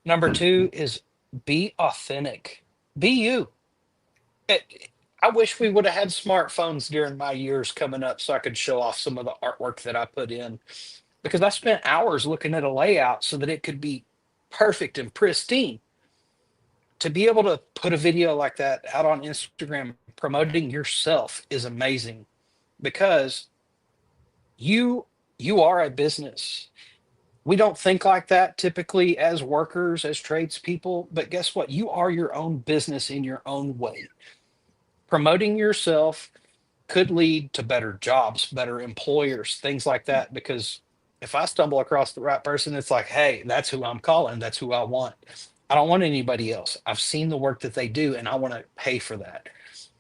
Number two is be authentic. Be you. I wish we would have had smartphones during my years coming up so I could show off some of the artwork that I put in because I spent hours looking at a layout so that it could be perfect and pristine. To be able to put a video like that out on Instagram promoting yourself is amazing because you are a business. We don't think like that typically as workers, as tradespeople, but guess what? You are your own business in your own way. Promoting yourself could lead to better jobs, better employers, things like that. Because if I stumble across the right person, it's like, hey, that's who I'm calling. That's who I want. I don't want anybody else. I've seen the work that they do and I want to pay for that.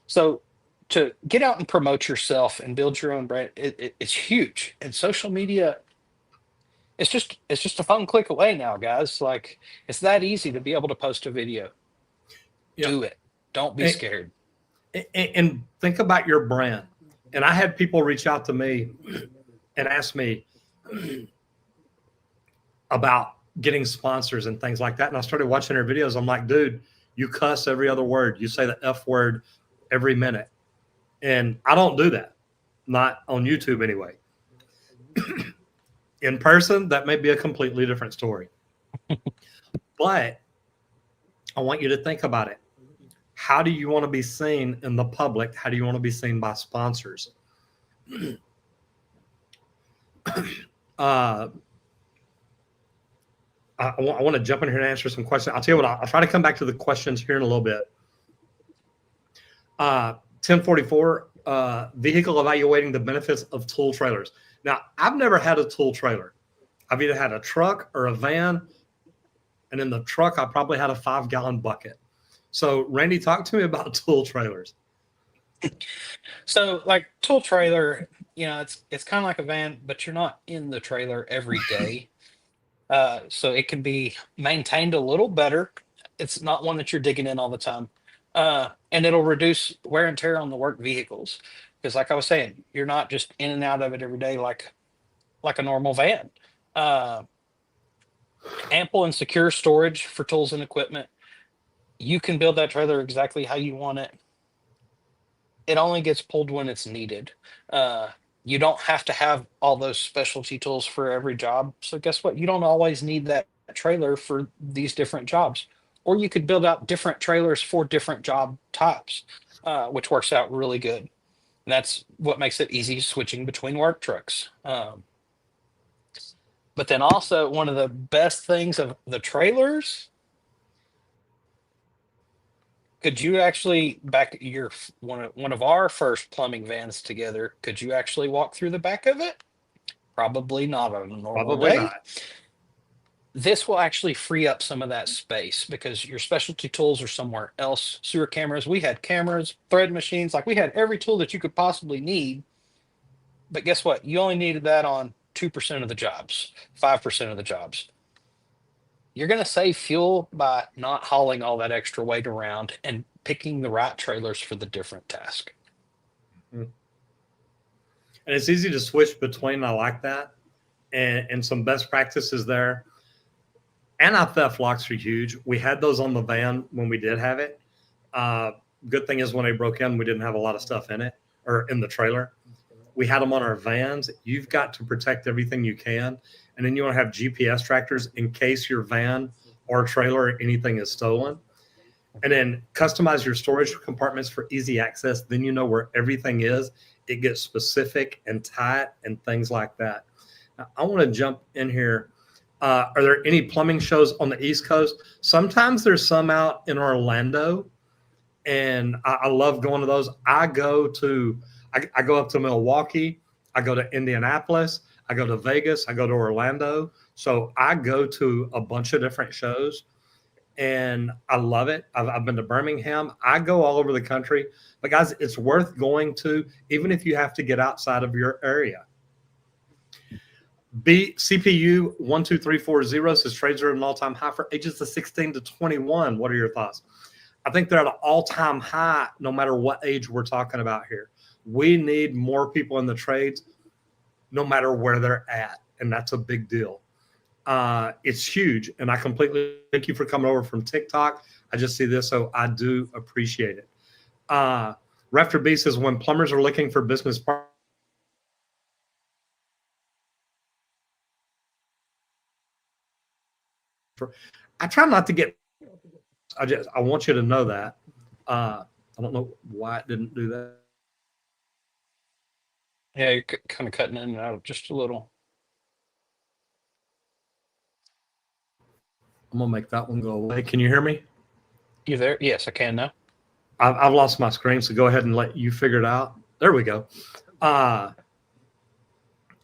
So to get out and promote yourself and build your own brand, it's huge. And social media, it's just a phone click away now, guys. Like it's that easy to be able to post a video. Yeah. Do it. Don't be scared. And think about your brand. And I had people reach out to me and ask me about getting sponsors and things like that. And I started watching their videos. I'm like, dude, you cuss every other word. You say the F word every minute. And I don't do that. Not on YouTube anyway. In person, that may be a completely different story. But I want you to think about it. How do you want to be seen in the public? How do you want to be seen by sponsors? I want to jump in here and answer some questions. I'll tell you what, I'll try to come back to the questions here in a little bit. 1044, vehicle evaluating the benefits of tool trailers. Now, I've never had a tool trailer. I've either had a truck or a van, and in the truck, I probably had a 5-gallon bucket. So, Randy, talk to me about tool trailers. So like tool trailer, it's kind of like a van, but you're not in the trailer every day. So it can be maintained a little better. It's not one that you're digging in all the time. And it'll reduce wear and tear on the work vehicles. Because like I was saying, you're not just in and out of it every day like a normal van. Uh, Ample and secure storage for tools and equipment. You can build that trailer exactly how you want it. It only gets pulled when it's needed. Uh, you don't have to have all those specialty tools for every job. So guess what? You don't always need that trailer for these different jobs. Or you could build out different trailers for different job types, which works out really good. And that's what makes it easy switching between work trucks. But then also one of the best things of the trailers, could you actually back your one of our first plumbing vans together? Could you actually walk through the back of it? Probably not on a normal Probably day. not. This will actually free up some of that space because your specialty tools are somewhere else. Sewer cameras, we had cameras, thread machines, like we had every tool that you could possibly need. But guess what? You only needed that on 2% of the jobs, 5% of the jobs. You're going to save fuel by not hauling all that extra weight around and picking the right trailers for the different task. And it's easy to switch between. I like that. And some best practices there. Anti-theft locks are huge. We had those on the van when we did have it. Good thing is when they broke in, we didn't have a lot of stuff in it or in the trailer. We had them on our vans. You've got to protect everything you can. And then you want to have GPS trackers in case your van or trailer or anything is stolen. And then customize your storage compartments for easy access. Then you know where everything is. It gets specific and tight and things like that. Now, I want to jump in here. Are there any plumbing shows on the East Coast? Sometimes there's some out in Orlando, and I love going to those. I go up to Milwaukee. I go to Indianapolis. I go to Vegas. I go to Orlando. So I go to a bunch of different shows, and I love it. I've been to Birmingham. I go all over the country. But, guys, it's worth going to, even if you have to get outside of your area. CPU 12340 says trades are at an all-time high for ages of 16 to 21. What are your thoughts? I think they're at an all-time high no matter what age we're talking about here. We need more people in the trades no matter where they're at, and that's a big deal. It's huge, and I completely thank you for coming over from TikTok. I just see this, so I do appreciate it. Raptor B says when plumbers are looking for business partners, I try not to get. I want you to know that. I don't know why it didn't do that. Yeah, you're kind of cutting in and out just a little. I'm gonna make that one go away. Can you hear me? You there? Yes, I can now. I've lost my screen, so go ahead and let you figure it out. There we go.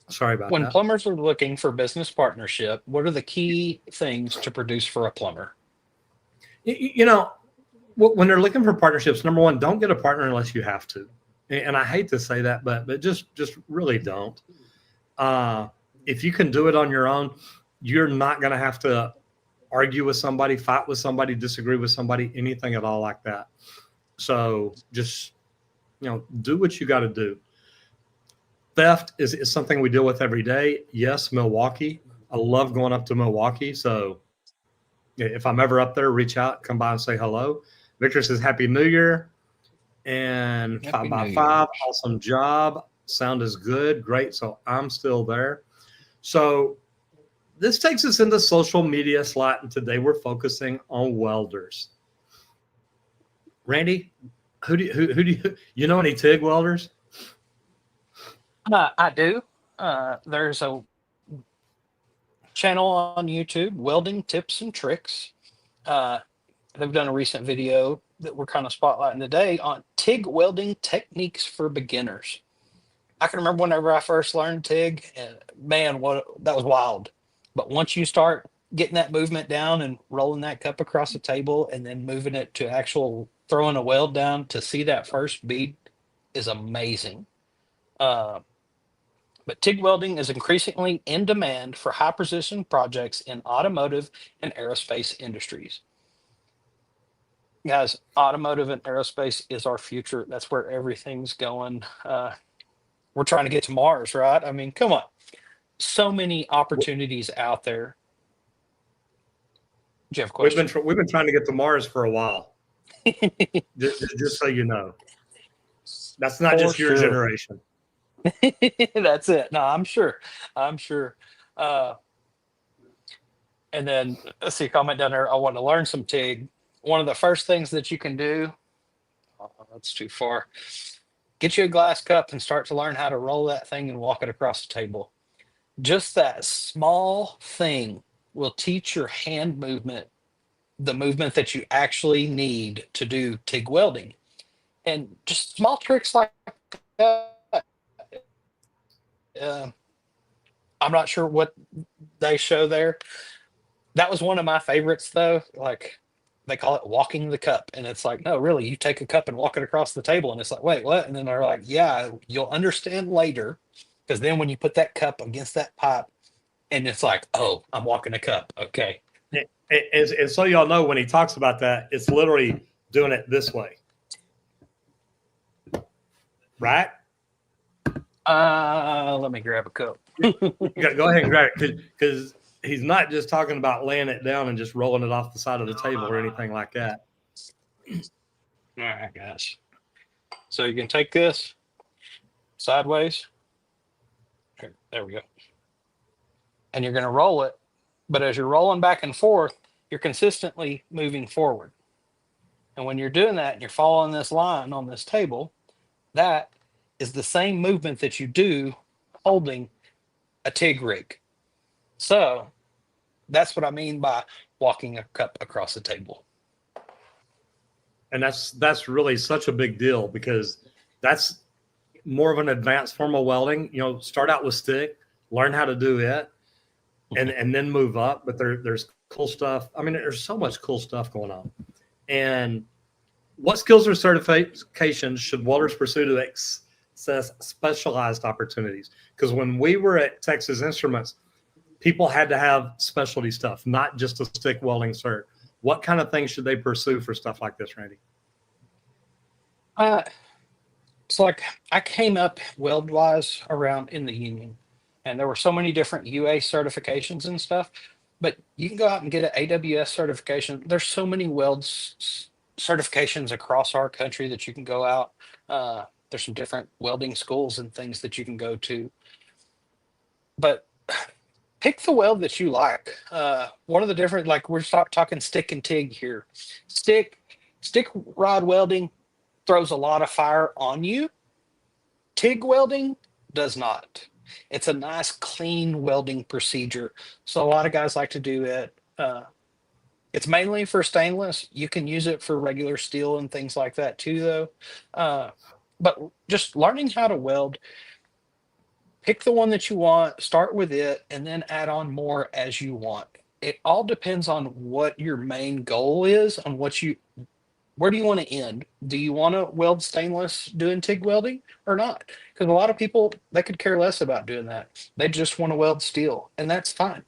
Sorry about When that. plumbers are looking for business partnership, what are the key things to produce for a plumber? You know, when they're looking for partnerships, number one, don't get a partner unless you have to. And I hate to say that, but just really don't. If you can do it on your own, you're not going to have to argue with somebody, fight with somebody, disagree with somebody, anything at all like that. So just, do what you got to do. Theft is something we deal with every day. Yes, Milwaukee. I love going up to Milwaukee. So if I'm ever up there, reach out, come by and say hello. Victor says, Happy New Year. And Happy 5x5, New Year. awesome job. Sound is good. Great. So I'm still there. So this takes us into social media slot. And today we're focusing on welders. Randy, who do you know any TIG welders? I do. There's a channel on YouTube, Welding Tips and Tricks. They've done a recent video that we're kind of spotlighting today on TIG welding techniques for beginners. I can remember whenever I first learned TIG, and man, what that was wild. But once you start getting that movement down and rolling that cup across the table and then moving it to actual throwing a weld down to see that first bead is amazing. But TIG welding is increasingly in demand for high precision projects in automotive and aerospace industries. Guys, automotive and aerospace is our future. That's where everything's going. We're trying to get to Mars, right? I mean, come on. So many opportunities out there. Do you have a question? We've been trying to get to Mars for a while. just so you know, that's not For just your sure. generation. That's it. No, I'm sure. I'm sure. And then let's see a comment down there. I want to learn some TIG. One of the first things that you can do, oh, that's too far. Get you a glass cup and start to learn how to roll that thing and walk it across the table. Just that small thing will teach your hand movement, the movement that you actually need to do TIG welding. And just small tricks like that. I'm not sure what they show there. That was one of my favorites, though. Like they call it walking the cup, and it's like, no, really, you take a cup and walk it across the table, and it's like, wait, what? And then they're like, yeah, you'll understand later, because then when you put that cup against that pipe, and it's like, oh, I'm walking a cup, okay. And so y'all know, when he talks about that, it's literally doing it this way, right? Let me grab a cup. Go ahead and grab it, because he's not just talking about laying it down and just rolling it off the side of the table or anything like that. All right, guys. So you can take this sideways. Here, there we go. And you're going to roll it. But as you're rolling back and forth, you're consistently moving forward. And when you're doing that and you're following this line on this table, that is the same movement that you do holding a TIG rig. So that's what I mean by walking a cup across the table. And that's really such a big deal, because that's more of an advanced form of welding. You know, start out with stick, learn how to do it, and then move up. But there's cool stuff. I mean, there's so much cool stuff going on. And what skills or certifications should welders pursue to access specialized opportunities? Because when we were at Texas Instruments, people had to have specialty stuff, not just a stick welding cert. What kind of things should they pursue for stuff like this, Randy? It's like I came up weld-wise around in the union, and there were so many different UA certifications and stuff, but you can go out and get an AWS certification. There's so many certifications across our country that you can go out. There's some different welding schools and things that you can go to. But pick the weld that you like. One of the different, like we're talking stick and TIG here. Stick rod welding throws a lot of fire on you. TIG welding does not. It's a nice, clean welding procedure. So a lot of guys like to do it. It's mainly for stainless. You can use it for regular steel and things like that too, though. But just learning how to weld, pick the one that you want, start with it, and then add on more as you want. It all depends on what your main goal is, on where do you want to end? Do you want to weld stainless doing TIG welding or not? Because a lot of people, they could care less about doing that. They just want to weld steel, and that's fine.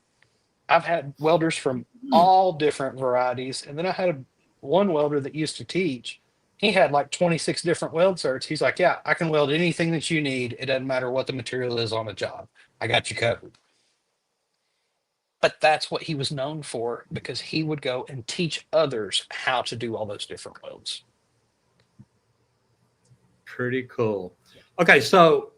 I've had welders from all different varieties, and then I had one welder that used to teach. He had like 26 different weld certs. He's like, yeah, I can weld anything that you need. It doesn't matter what the material is on a job. I got you covered. But that's what he was known for, because he would go and teach others how to do all those different welds. Pretty cool. Okay, so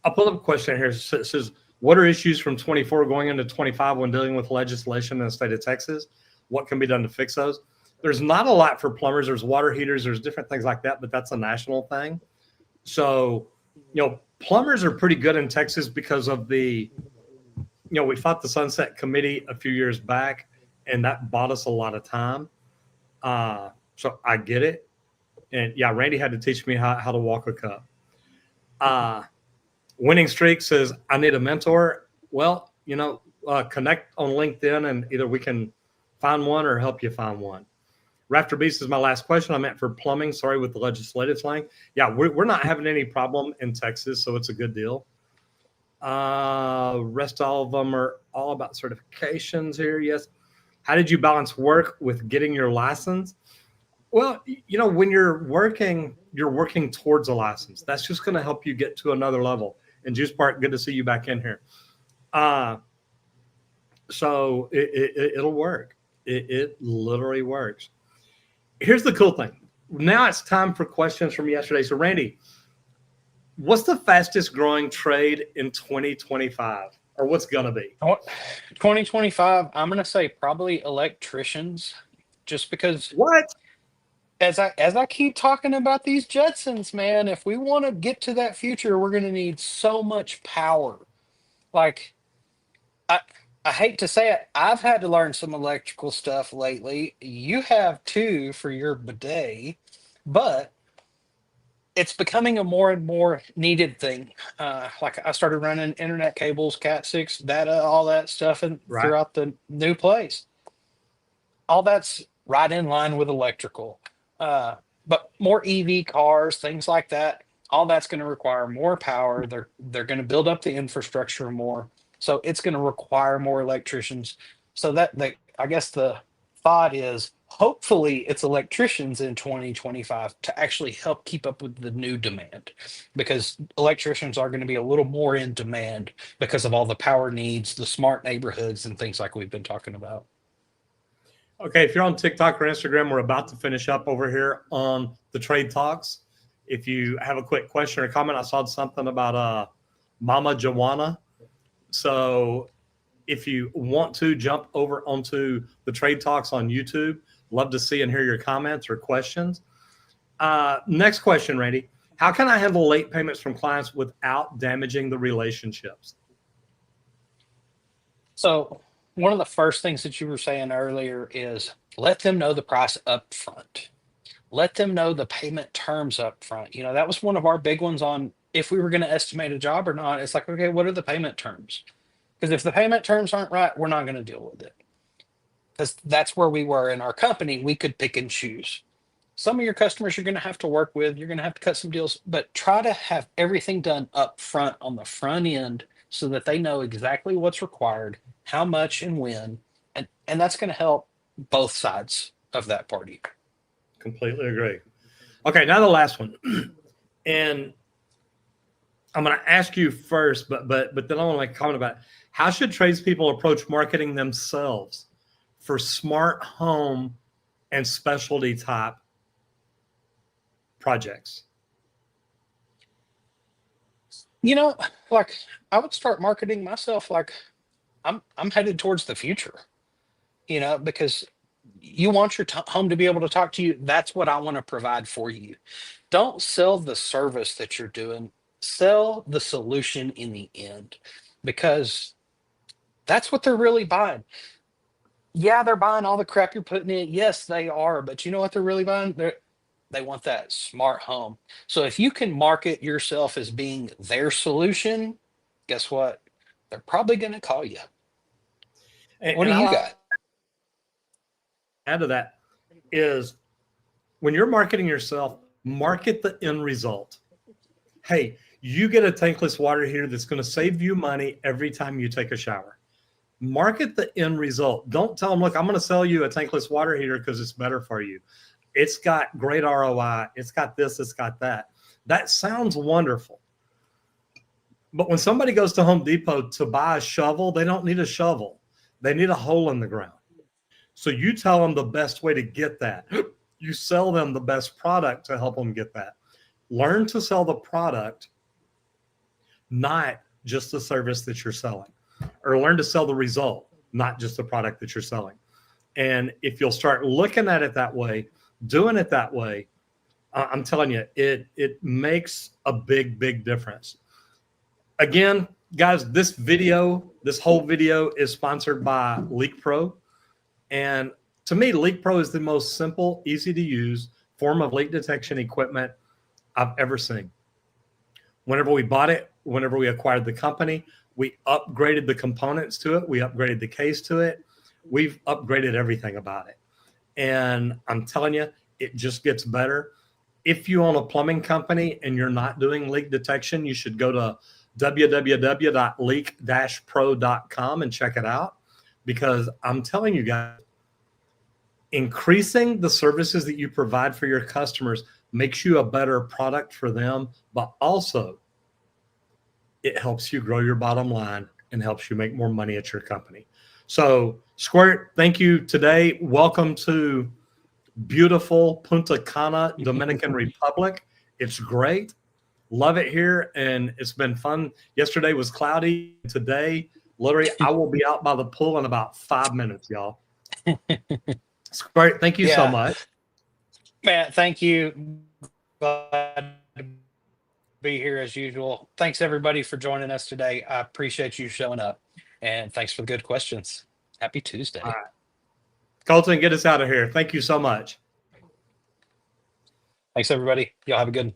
I'll pull up a question here. It says, what are issues from 24 going into 25 when dealing with legislation in the state of Texas? What can be done to fix those? There's not a lot for plumbers. There's water heaters. There's different things like that, but that's a national thing. So, plumbers are pretty good in Texas because of the we fought the Sunset Committee a few years back, and that bought us a lot of time. So I get it. And yeah, Randy had to teach me how to walk a cup. Winning Streak says, I need a mentor. Well, connect on LinkedIn and either we can find one or help you find one. Raptor Beast is my last question. I meant for plumbing. Sorry with the legislative slang. Yeah, we're not having any problem in Texas, so it's a good deal. Rest all of them are all about certifications here. Yes. How did you balance work with getting your license? Well, when you're working towards a license. That's just going to help you get to another level. And Juice Park, good to see you back in here. So it'll work. It literally works. Here's the cool thing. Now it's time for questions from yesterday. So Randy, what's the fastest growing trade in 2025, or what's going to be? 2025, I'm going to say probably electricians, just because What? as I keep talking about these Jetsons, man, if we want to get to that future, we're going to need so much power. Like, I I hate to say it, I've had to learn some electrical stuff lately. You have too for your bidet, but it's becoming a more and more needed thing. Like I started running internet cables, Cat 6 data, all that stuff, and Right. throughout the new place, all that's right in line with electrical. But more EV cars, things like that, all that's going to require more power. They're going to build up the infrastructure more, so it's going to require more electricians. So I guess the thought is hopefully it's electricians in 2025 to actually help keep up with the new demand, because electricians are going to be a little more in demand because of all the power needs, the smart neighborhoods, and things like we've been talking about. Okay, if you're on TikTok or Instagram, we're about to finish up over here on the Trade Talks. If you have a quick question or comment, I saw something about Mama Joanna. So if you want to jump over onto the Trade Talks on YouTube, love to see and hear your comments or questions. Next question, Randy. How can I handle late payments from clients without damaging the relationships? So one of the first things that you were saying earlier is let them know the price up front. Let them know the payment terms up front. That was one of our big ones on if we were going to estimate a job or not. It's like, okay, what are the payment terms? Because if the payment terms aren't right, we're not going to deal with it. Because that's where we were in our company. We could pick and choose. Some of your customers you're going to have to work with, you're going to have to cut some deals, but try to have everything done up front on the front end so that they know exactly what's required, how much and when, and that's going to help both sides of that party. Completely agree. Okay, now the last one. And I'm going to ask you first, but then I want to make a comment about it. How should tradespeople approach marketing themselves for smart home and specialty type projects? Like I would start marketing myself like I'm headed towards the future, because you want your home to be able to talk to you. That's what I want to provide for you. Don't sell the service that you're doing, sell the solution in the end, because that's what they're really buying. Yeah, they're buying all the crap you're putting in. Yes, they are. But you know what they're really buying? They want that smart home. So if you can market yourself as being their solution, guess what? They're probably going to call you. What do you got? Add to that is when you're marketing yourself, market the end result. Hey, you get a tankless water heater that's going to save you money every time you take a shower. Market the end result. Don't tell them, look, I'm going to sell you a tankless water heater because it's better for you. It's got great ROI. It's got this, it's got that. That sounds wonderful. But when somebody goes to Home Depot to buy a shovel, they don't need a shovel. They need a hole in the ground. So you tell them the best way to get that. You sell them the best product to help them get that. Learn to sell the product, not just the service that you're selling. Or learn to sell the result, not just the product that you're selling. And if you'll start looking at it that way, doing it that way, I'm telling you, it makes a big, big difference. Again, guys, this whole video is sponsored by Leak Pro. And to me, Leak Pro is the most simple, easy to use form of leak detection equipment I've ever seen. Whenever we bought it, whenever we acquired the company, we upgraded the components to it. We upgraded the case to it. We've upgraded everything about it. And I'm telling you, it just gets better. If you own a plumbing company and you're not doing leak detection, you should go to www.leak-pro.com and check it out, because I'm telling you guys, increasing the services that you provide for your customers makes you a better product for them, but also it helps you grow your bottom line and helps you make more money at your company. So Squirt, thank you today. Welcome to beautiful Punta Cana, Dominican Republic. It's great. Love it here. And it's been fun. Yesterday was cloudy. Today, literally, I will be out by the pool in about 5 minutes, y'all. Squirt, thank you so much. Matt, thank you. Glad to be here as usual. Thanks everybody for joining us today. I appreciate you showing up, and thanks for the good questions. Happy Tuesday. All right. Colton, get us out of here. Thank you so much. Thanks everybody. Y'all have a good one.